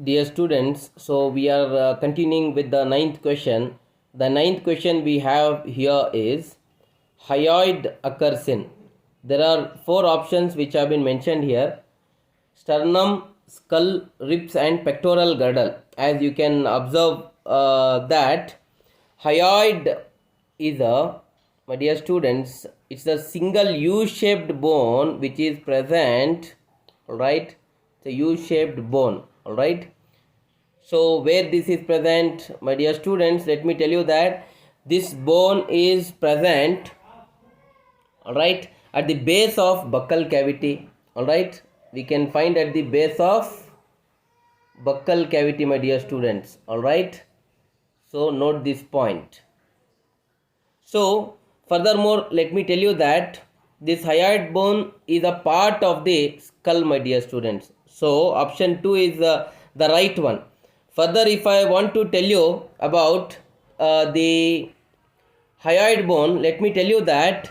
Dear students, so we are continuing with the ninth question. The ninth question we have here is hyoid occurs in. There are four options which have been mentioned here: sternum, skull, ribs, and pectoral girdle. As you can observe, that hyoid is my dear students, it's a single U-shaped bone which is present, all right? It's a U-shaped bone, all right? So where this is present, my dear students, let me tell you that this bone is present, all right, at the base of buccal cavity, all right? We can find at the base of buccal cavity, my dear students, all right? So note this point. So furthermore, let me tell you that this hyoid bone is a part of the skull, my dear students. So option 2 is the right one. Further, if I want to tell you about the hyoid bone, let me tell you that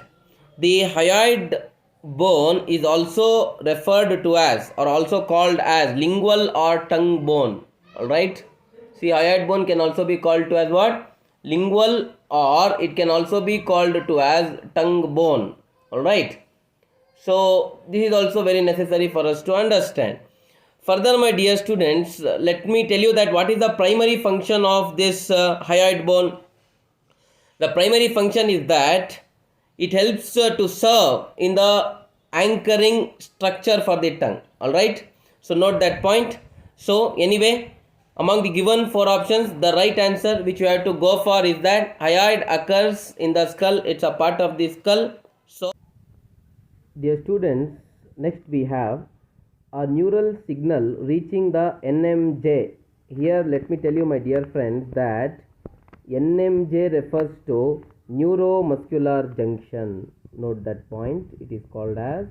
the hyoid bone is also referred to as, or also called as, lingual or tongue bone. Alright. See, hyoid bone can also be called to as what? Lingual, or it can also be called to as tongue bone. Alright. So this is also very necessary for us to understand. Further, my dear students, let me tell you that what is the primary function of this hyoid bone. The primary function is that it helps to serve in the anchoring structure for the tongue. All right. So note that point. So anyway, among the given four options, the right answer which you have to go for is that hyoid occurs in the skull. It's a part of the skull. So dear students, next we have a neural signal reaching the NMJ. Here let me tell you, my dear friends, that NMJ refers to neuromuscular junction. Note that point. It is called as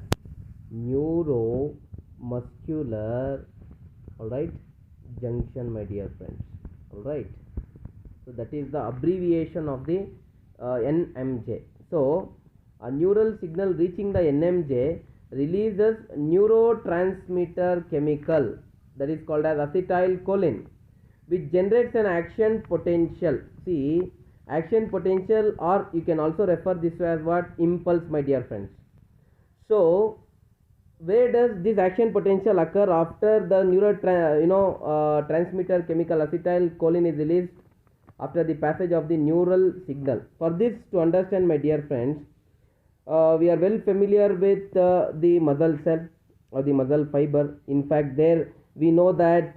neuromuscular, alright, junction, my dear friends. Alright. So that is the abbreviation of the NMJ. So a neural signal reaching the NMJ releases neurotransmitter chemical that is called as acetylcholine, which generates an action potential. See, action potential, or you can also refer this as what? Impulse, my dear friends. So where does this action potential occur after the transmitter chemical acetylcholine is released after the passage of the neural signal? For this to understand, my dear friends, we are well familiar with the muscle cell or the muscle fiber. In fact, there we know that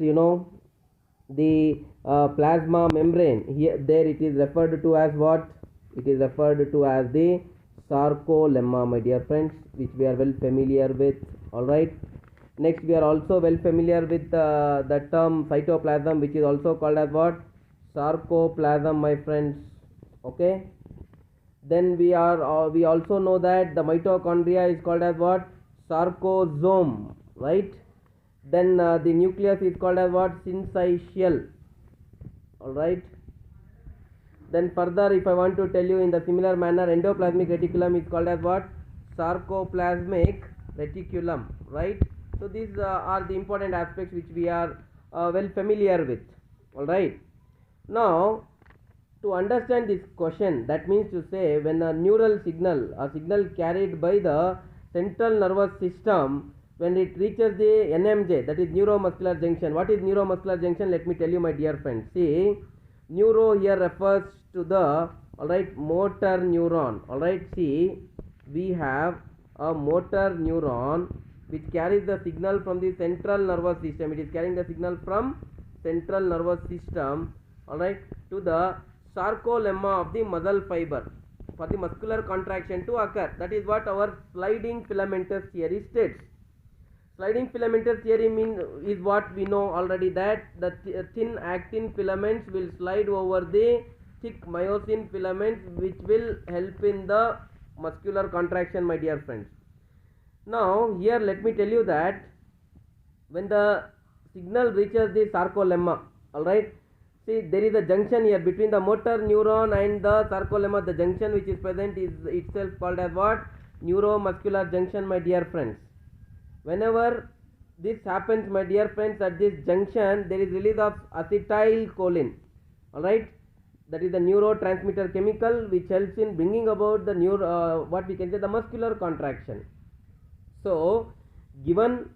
the plasma membrane, here there it is referred to as what? It is referred to as the sarcolemma, my dear friends, which we are well familiar with. All right. Next, we are also well familiar with the term cytoplasm, which is also called as what? Sarcoplasm, my friends. Okay. Then we also know that the mitochondria is called as what? Sarcosome, right? Then the nucleus is called as what? Syncytial. Alright. Then further, if I want to tell you in the similar manner, endoplasmic reticulum is called as what? Sarcoplasmic reticulum, right? So these are the important aspects which we are well familiar with. Alright. Now, to understand this question, that means to say, when a neural signal, a signal carried by the central nervous system, when it reaches the NMJ, that is neuromuscular junction. What is neuromuscular junction? Let me tell you, my dear friends. See, neuro here refers to the, alright, motor neuron. Alright, see, we have a motor neuron which carries the signal from the central nervous system. It is carrying the signal from central nervous system, alright, to the sarcolemma of the muscle fiber for the muscular contraction to occur. That is what our sliding filamentous theory states. Sliding filamentous theory is what we know already, that the thin actin filaments will slide over the thick myosin filaments, which will help in the muscular contraction, my dear friends. Now here let me tell you that when the signal reaches the sarcolemma, alright, see, there is a junction here between the motor neuron and the sarcolemma. The junction which is present is itself called as what? Neuromuscular junction, my dear friends. Whenever this happens, my dear friends, at this junction there is release of acetylcholine. Alright, that is the neurotransmitter chemical which helps in bringing about the what we can say the muscular contraction. So given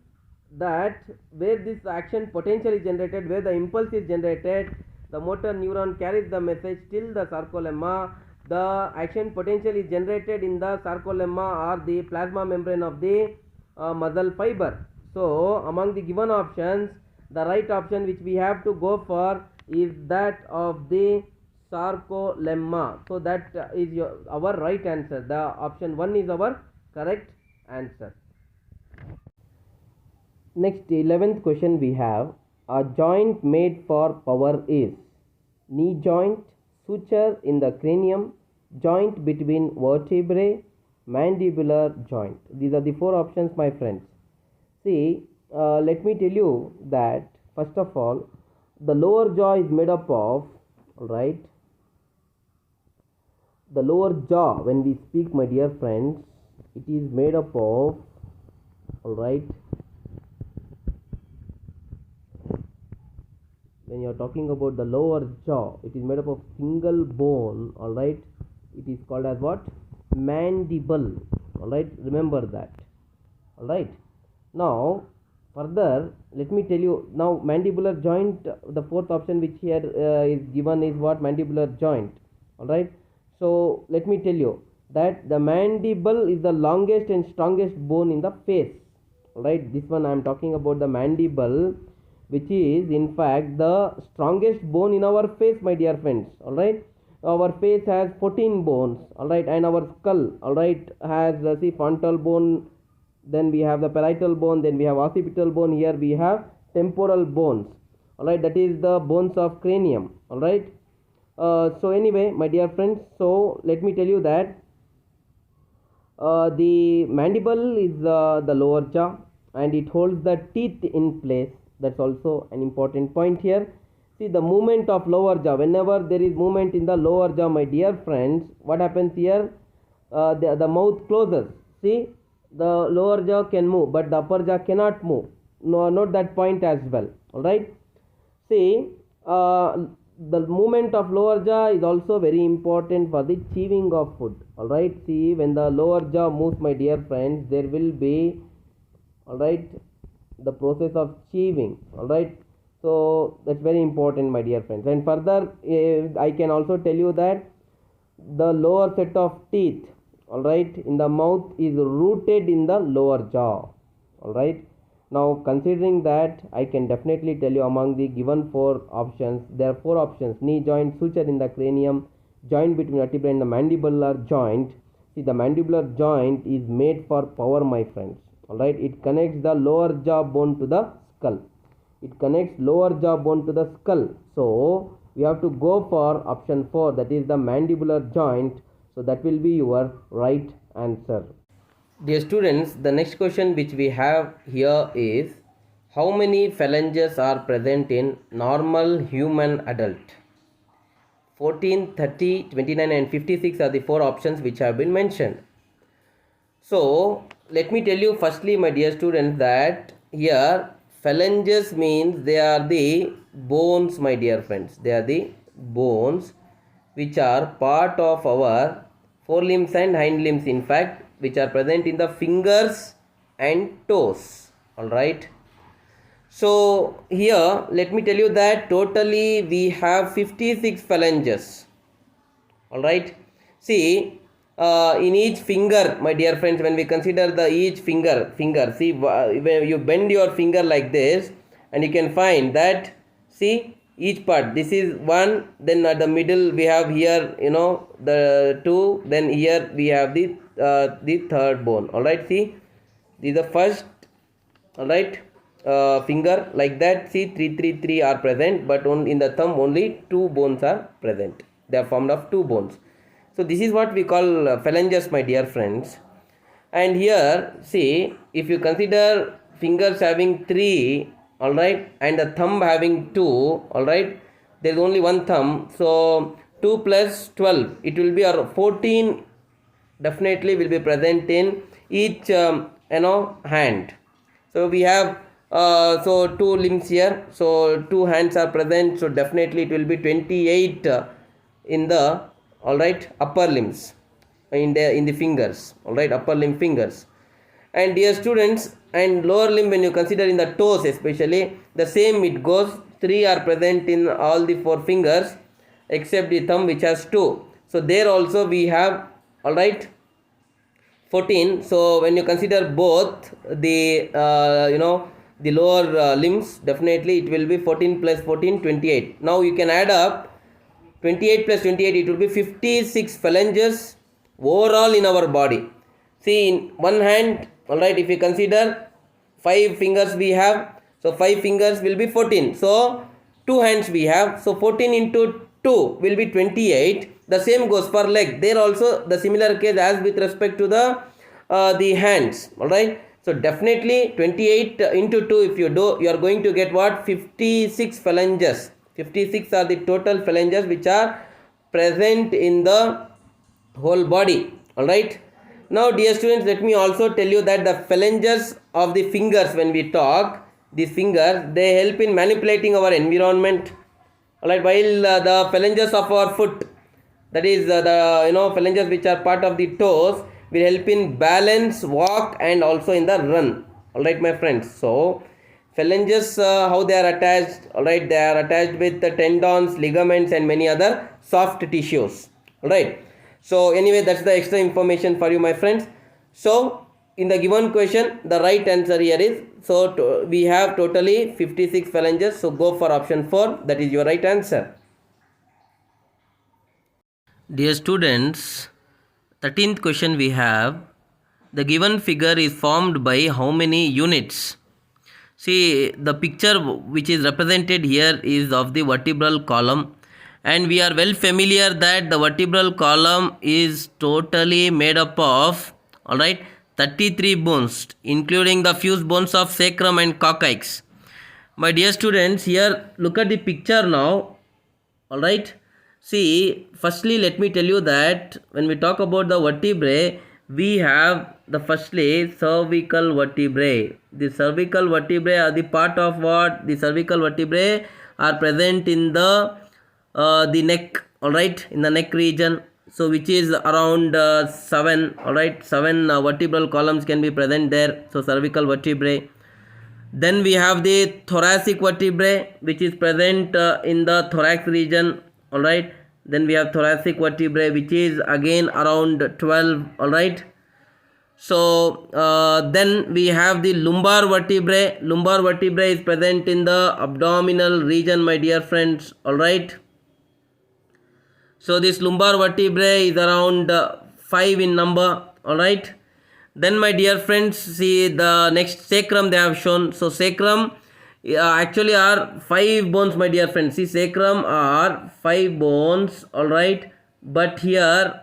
that where this action potential is generated, where the impulse is generated, the motor neuron carries the message till the sarcolemma. The action potential is generated in the sarcolemma or the plasma membrane of the muscle fiber. So among the given options, the right option which we have to go for is that of the sarcolemma. So that is our right answer. The option 1 is our correct answer. Next, 11th question we have, a joint made for power is knee joint, suture in the cranium, joint between vertebrae, mandibular joint. These are the 4 options, my friends. See, let me tell you that first of all, the lower jaw is made up of, alright, the lower jaw, when we speak, my dear friends, it is made up of, alright, when you are talking about the lower jaw, it is made up of single bone. Alright, it is called as what? Mandible. Alright, remember that. Alright, now further let me tell you, now mandibular joint, the 4th option which here is given is what? Mandibular joint. Alright, so let me tell you that the mandible is the longest and strongest bone in the face. Alright, this one I am talking about, the mandible, which is in fact the strongest bone in our face, my dear friends. Alright, our face has 14 bones. Alright, and our skull, alright, has see frontal bone, then we have the parietal bone, then we have occipital bone, here we have temporal bones. Alright, that is the bones of cranium. Alright, so anyway, my dear friends, so let me tell you that the mandible is the lower jaw and it holds the teeth in place. That's also an important point here. See, the movement of lower jaw, whenever there is movement in the lower jaw, my dear friends, what happens here? The mouth closes. See, the lower jaw can move but the upper jaw cannot move. No, note that point as well. Alright, see, the movement of lower jaw is also very important for the chewing of food. Alright, see, when the lower jaw moves, my dear friends, there will be, alright, the process of chewing. Alright, so that's very important, my dear friends. And further, I can also tell you that the lower set of teeth, alright, in the mouth is rooted in the lower jaw. Alright, now considering that, I can definitely tell you among the given 4 options, there are 4 options: knee joint, suture in the cranium, joint between vertebrae and the mandibular joint. See, the mandibular joint is made for power, my friends. Alright, it connects the lower jaw bone to the skull. It connects lower jaw bone to the skull. So we have to go for option 4, that is the mandibular joint. So that will be your right answer. Dear students, the next question which we have here is, how many phalanges are present in normal human adult? 14, 30, 29 and 56 are the 4 options which have been mentioned. So let me tell you firstly, my dear students, that here phalanges means they are the bones, my dear friends. They are the bones which are part of our forelimbs and hind limbs, in fact, which are present in the fingers and toes. Alright, so here let me tell you that totally we have 56 phalanges. Alright, see, in each finger, my dear friends, when we consider the each finger, see, when you bend your finger like this, and you can find that, see, each part, this is one, then at the middle we have here, the 2, then here we have the 3rd bone. Alright, see, this is the first, alright, finger, like that. See, 3 are present, but in the thumb only 2 bones are present. They are formed of 2 bones. So this is what we call phalanges, my dear friends. And here, see, if you consider fingers having 3, alright, and the thumb having 2, alright, there is only one thumb. So 2 plus 12, it will be 14 definitely will be present in each hand. So we have So 2 limbs here, so 2 hands are present, so definitely it will be 28 in the, all right, upper limbs, in the fingers, all right, upper limb fingers. And dear students, and lower limb, when you consider in the toes especially, the same it goes. 3 are present in all the 4 fingers except the thumb, which has 2. So there also we have, all right, 14. So when you consider both the the lower limbs, definitely it will be 14 plus 14, 28. Now you can add up 28 plus 28, it will be 56 phalanges overall in our body. See, in one hand, all right, if you consider 5 fingers we have, so 5 fingers will be 14. So 2 hands we have, so 14 into 2 will be 28. The same goes for leg. There also the similar case as with respect to the hands, all right. So definitely 28 into 2, if you do, you are going to get what? 56 phalanges. 56 are the total phalanges which are present in the whole body, all right. Now dear students, let me also tell you that the phalanges of the fingers, when we talk, these fingers, they help in manipulating our environment, all right, while the phalanges of our foot, that is the phalanges which are part of the toes, will help in balance, walk, and also in the run, all right my friends. So phalanges, how they are attached, all right, they are attached with the tendons, ligaments, and many other soft tissues, all right. So anyway, that's the extra information for you my friends. So in the given question, the right answer here is, so we have totally 56 phalanges, so go for option 4, that is your right answer. Dear students, 13th question we have, the given figure is formed by how many units? See, the picture which is represented here is of the vertebral column, and we are well familiar that the vertebral column is totally made up of, all right, 33 bones, including the fused bones of sacrum and coccyx. My dear students, here look at the picture now, all right. See, firstly let me tell you that when we talk about the vertebrae, we have the firstly cervical vertebrae. The cervical vertebrae are the part of what? The cervical vertebrae are present in the neck, all right, in the neck region. So which is around 7, all right, 7 vertebral columns can be present there. So cervical vertebrae. Then we have the thoracic vertebrae, which is present in the thorax region, all right. Then we have thoracic vertebrae, which is again around 12, all right. So then we have the lumbar vertebrae. Lumbar vertebrae is present in the abdominal region, my dear friends, all right. So this lumbar vertebrae is around 5 in number, all right. Then my dear friends, see the next sacrum they have shown. So sacrum actually are 5 bones, my dear friends. See, sacrum are 5 bones, all right. But here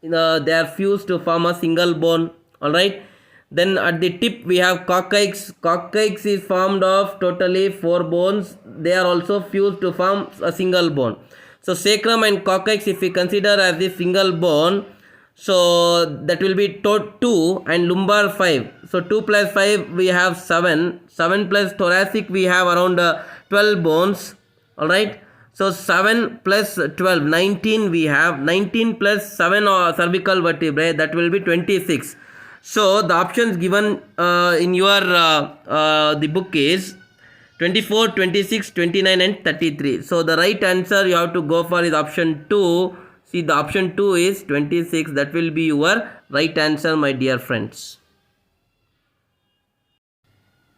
they are fused to form a single bone, all right. Then at the tip we have coccyx. Coccyx is formed of totally 4 bones. They are also fused to form a single bone. So sacrum and coccyx, if we consider as a single bone, so that will be 2 and lumbar 5. So 2 plus 5 we have 7. 7 plus thoracic we have around 12 bones, all right. So 7 plus 12, 19 we have. 19 plus 7 cervical vertebrae, that will be 26. So the options given in your the book is 24, 26, 29 and 33. So the right answer you have to go for is option 2. See, the option 2 is 26. That will be your right answer, my dear friends.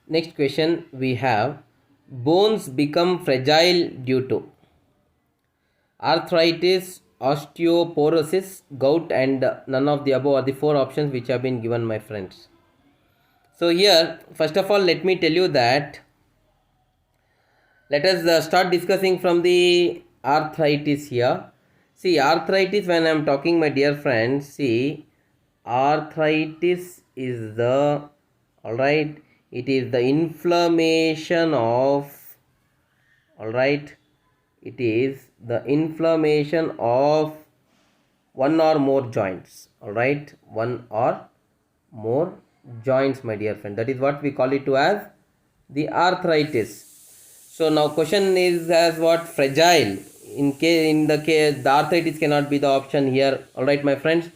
Next question we have, bones become fragile due to arthritis, osteoporosis, gout, and none of the above are the 4 options which have been given, my friends. So here, first of all, let me tell you that let us start discussing from the arthritis here. See, arthritis, when I am talking, my dear friends, see, arthritis is the, all right, it is the inflammation of, all right, it is the inflammation of one or more joints, all right, one or more joints, my dear friend. That is what we call it to as The arthritis. So now question is as what? Fragile. In the case, the arthritis cannot be the option here. All right, my friends.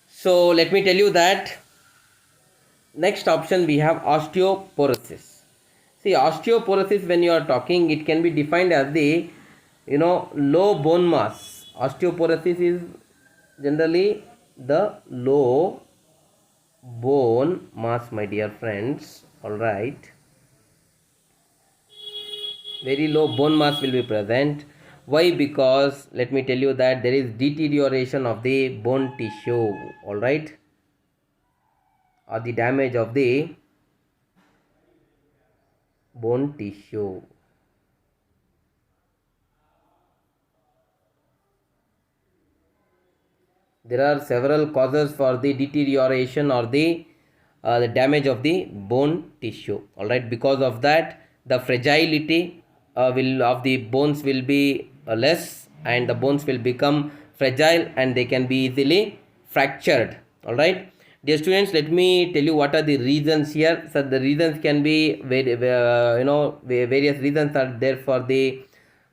So let me tell you that next option we have osteoporosis. See, osteoporosis, when you are talking, it can be defined as the low bone mass. Osteoporosis is generally the low bone mass, my dear friends. All right, very low bone mass will be present. Why? Because let me tell you that there is deterioration of the bone tissue. All right, or the damage of the bone tissue. There are several causes for the deterioration or the damage of the bone tissue. All right, because of that, the fragility will of the bones will be less, and the bones will become fragile and they can be easily fractured. All right, dear students, let me tell you what are the reasons here. So the reasons can be various reasons are there for the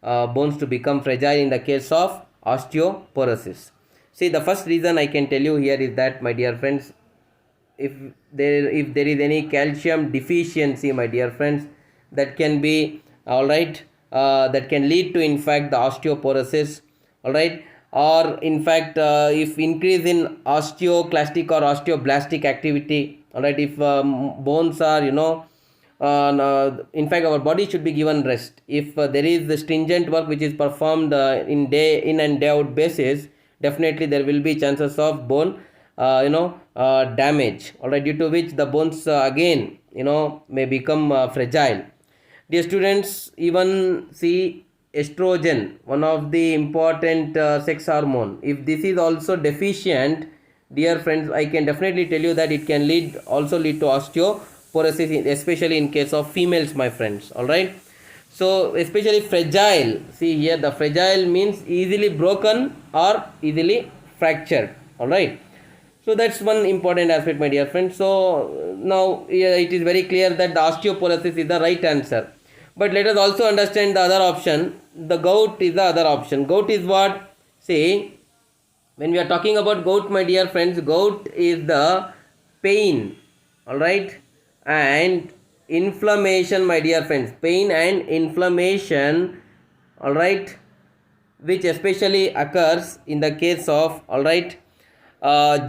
bones to become fragile in the case of osteoporosis. See, the first reason I can tell you here is that, my dear friends, if there is any calcium deficiency, my dear friends, that can be, all right, that can lead to in fact the osteoporosis. All right, or in fact if increase in osteoclastic or osteoblastic activity. All right, if bones are in fact our body should be given rest. If there is the stringent work which is performed in day in and day out basis, definitely there will be chances of bone damage. All right, due to which the bones again may become fragile. Dear students, even see estrogen, one of the important sex hormone, if this is also deficient, dear friends, I can definitely tell you that it can lead to osteoporosis, especially in case of females, my friends. All right, so especially fragile. See here, the fragile means easily broken or easily fractured. All right, so that's one important aspect, my dear friends. So now it is very clear that the osteoporosis is the right answer. But let us also understand the other option. The gout is the other option. Gout is what? See, when we are talking about gout, my dear friends, gout is the pain. All right, and inflammation, my dear friends, pain and inflammation. All right, which especially occurs in the case of, all right,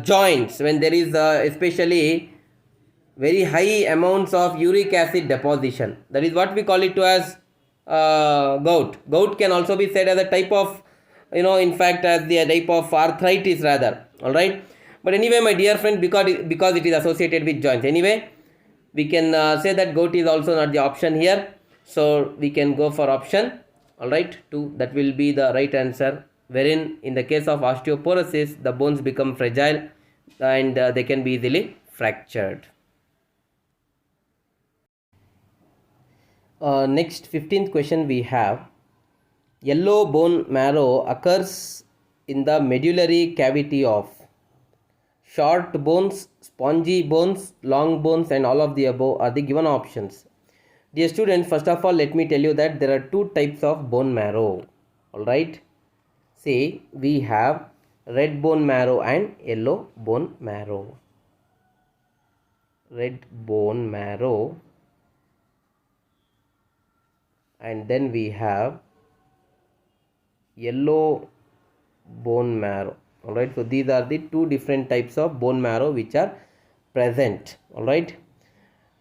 joints, when there is especially very high amounts of uric acid deposition. That is what we call it to as gout. Gout can also be said as a type of in fact as the type of arthritis rather. All right, but anyway, my dear friend, because it is associated with joints, anyway we can say that gout is also not the option here. So we can go for option, all right, 2. That will be the right answer, wherein in the case of osteoporosis the bones become fragile and they can be easily fractured. Next 15th question we have, yellow bone marrow occurs in the medullary cavity of short bones, spongy bones, long bones, and all of the above are the given options. Dear students, first of all, let me tell you that there are two types of bone marrow. All right, see, we have red bone marrow and yellow bone marrow. Red bone marrow, and then we have yellow bone marrow. All right, so these are the two different types of bone marrow which are present. All right,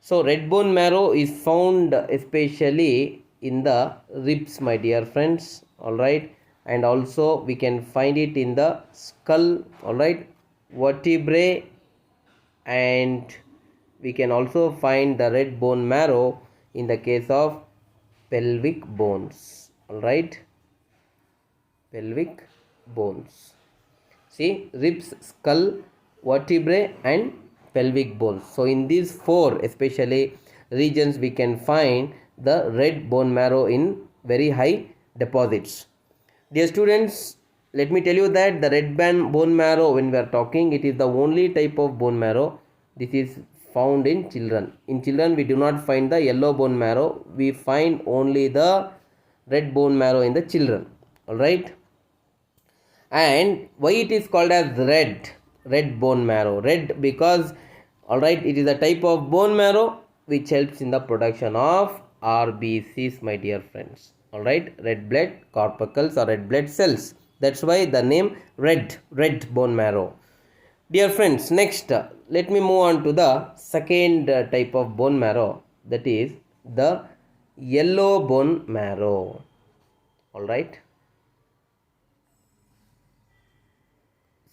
so red bone marrow is found especially in the ribs, my dear friends. All right, and also we can find it in the skull. All right, vertebrae, and we can also find the red bone marrow in the case of pelvic bones. All right, pelvic bones. See, ribs, skull, vertebrae, and pelvic bones. So in these four especially regions we can find the red bone marrow in very high deposits. Dear students, let me tell you that the red bone marrow, when we are talking, it is the only type of bone marrow. This is found in children. In children, we do not find the yellow bone marrow. We find only the red bone marrow in the children. Alright. And why it is called as red bone marrow? Red because, alright, it is a type of bone marrow which helps in the production of RBCs, my dear friends. Alright, red blood corpuscles or red blood cells. That's why the name red bone marrow. Dear friends, next let me move on to the second type of bone marrow, that is the yellow bone marrow. Alright.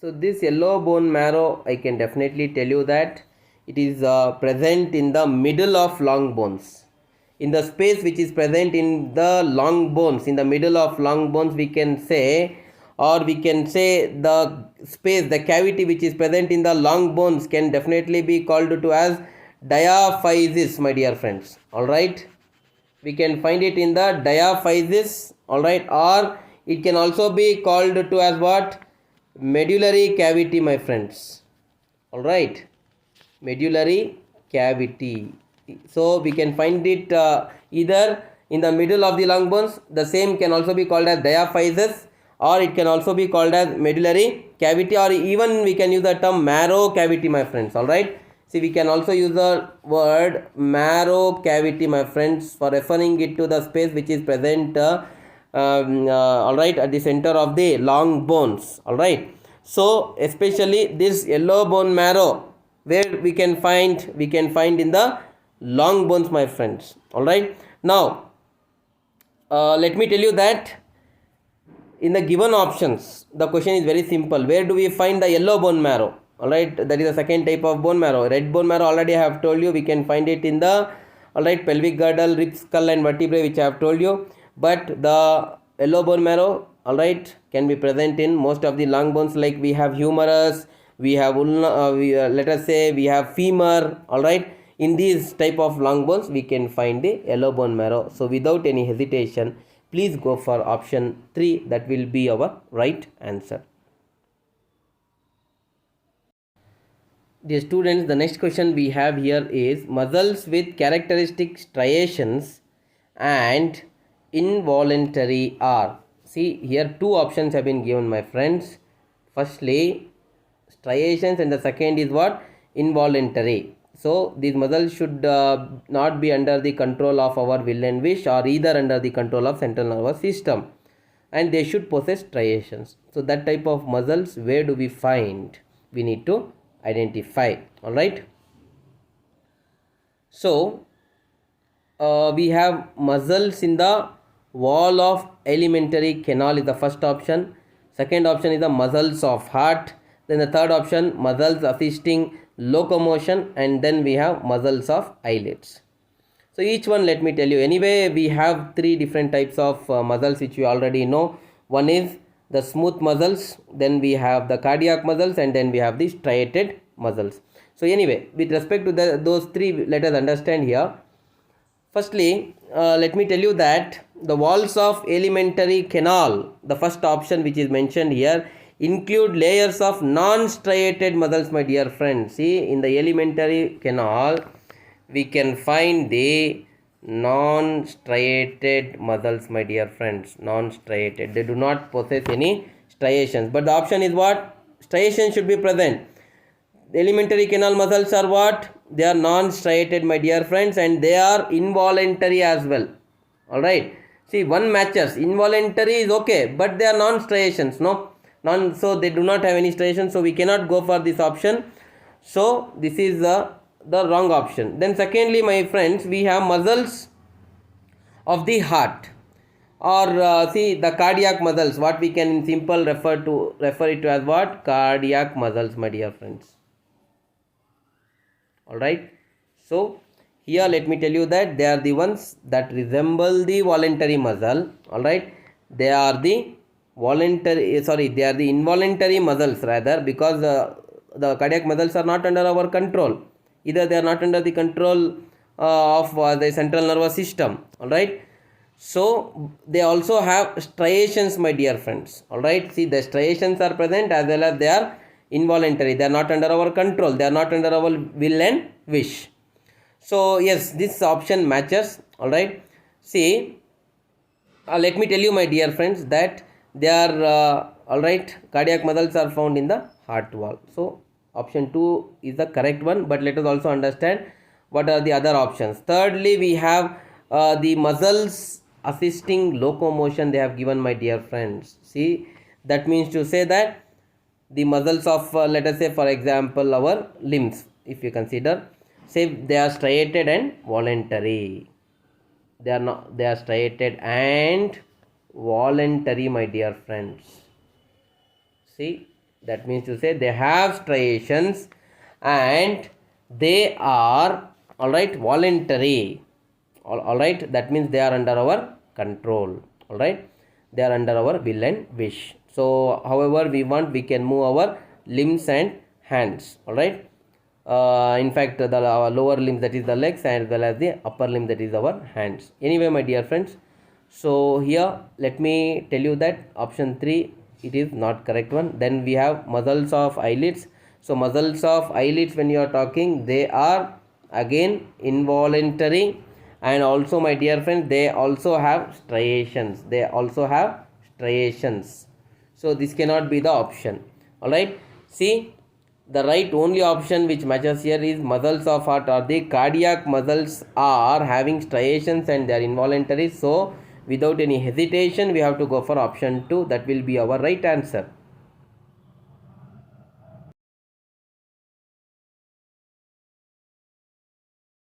So this yellow bone marrow, I can definitely tell you that it is present in the middle of long bones. In the space which is present in the long bones, in the middle of long bones, we can say, or we can say the space, the cavity which is present in the long bones can definitely be called to as diaphysis, my dear friends. Alright. We can find it in the diaphysis. Alright. Or it can also be called to as what? Medullary cavity, my friends. Alright. Medullary cavity. So we can find it either in the middle of the long bones. The same can also be called as diaphysis, or it can also be called as medullary cavity, or even we can use the term marrow cavity, my friends. Alright. See, we can also use the word marrow cavity, my friends, for referring it to the space which is present alright, at the center of the long bones. Alright. So especially this yellow bone marrow, where we can find in the long bones, my friends. Alright. Now let me tell you that in the given options, the question is very simple. Where do we find the yellow bone marrow? Alright, that is the second type of bone marrow. Red bone marrow, already I have told you, we can find it in the pelvic girdle, rib, skull and vertebrae, which I have told you. But the yellow bone marrow, alright, can be present in most of the long bones, like we have humerus, we have let us say we have femur. Alright, in these type of long bones we can find the yellow bone marrow. So without any hesitation, please go for option 3. That will be our right answer. Dear students, the next question we have here is muscles with characteristic striations and involuntary are. See, here two options have been given, my friends. Firstly, striations, and the second is what? Involuntary. So these muscles should not be under the control of our will and wish, or either under the control of central nervous system, and they should possess striations. So that type of muscles, where do we find? We need to identify. Alright. So we have muscles in the wall of alimentary canal is the first option. Second option is the muscles of heart. Then the third option, muscles assisting locomotion, and then we have muscles of eyelids. So each one, let me tell you. Anyway, we have three different types of muscles which you already know. One is the smooth muscles, then we have the cardiac muscles, and then we have the striated muscles. So anyway, with respect to those three, let us understand here. Firstly, let me tell you that the walls of alimentary canal, the first option which is mentioned here, include layers of non-striated muscles, my dear friends. See, in the alimentary canal, we can find the non-striated muscles, my dear friends. Non-striated, they do not possess any striations. But the option is what? Striations should be present. The alimentary canal muscles are what? They are non-striated, my dear friends, and they are involuntary as well. Alright. See, one matches. Involuntary is okay, but they are non-striations, no? So they do not have any striations, so we cannot go for this option. So this is the wrong option. Then secondly, my friends, we have muscles of the heart, or see, the cardiac muscles, what we can in simple refer it to as what? Cardiac muscles, my dear friends. Alright. So here let me tell you that they are the ones that resemble the voluntary muscle. Alright. They are the involuntary muscles rather, because the cardiac muscles are not under our control. Either they are not under the control of the central nervous system. Alright. So they also have striations, my dear friends. Alright. See, the striations are present, as well as they are involuntary. They are not under our control. They are not under our will and wish. So yes, this option matches. All right. See, let me tell you, my dear friends, that they are all right. Cardiac muscles are found in the heart wall. So option 2 is the correct one. But let us also understand what are the other options. Thirdly, we have the muscles assisting locomotion. They have given, my dear friends. See, that means to say that the muscles of let us say, for example, our limbs, if you consider, say they are striated and voluntary. They are not, they are striated and voluntary, my dear friends. See, that means to say they have striations and they are all right voluntary. All right, that means they are under our control. All right, they are under our will and wish. So however we want, we can move our limbs and hands. All right, in fact the lower limb, that is the legs, as well as the upper limb, that is our hands. Anyway, my dear friends, so here let me tell you that option 3, it is not correct one. Then we have muscles of eyelids. So muscles of eyelids, when you are talking, they are again involuntary, and also, my dear friend, they also have striations. They also have striations. So this cannot be the option. All right, see, the right only option which matches here is muscles of heart, or the cardiac muscles are having striations and they are involuntary. So without any hesitation, we have to go for option 2. That will be our right answer.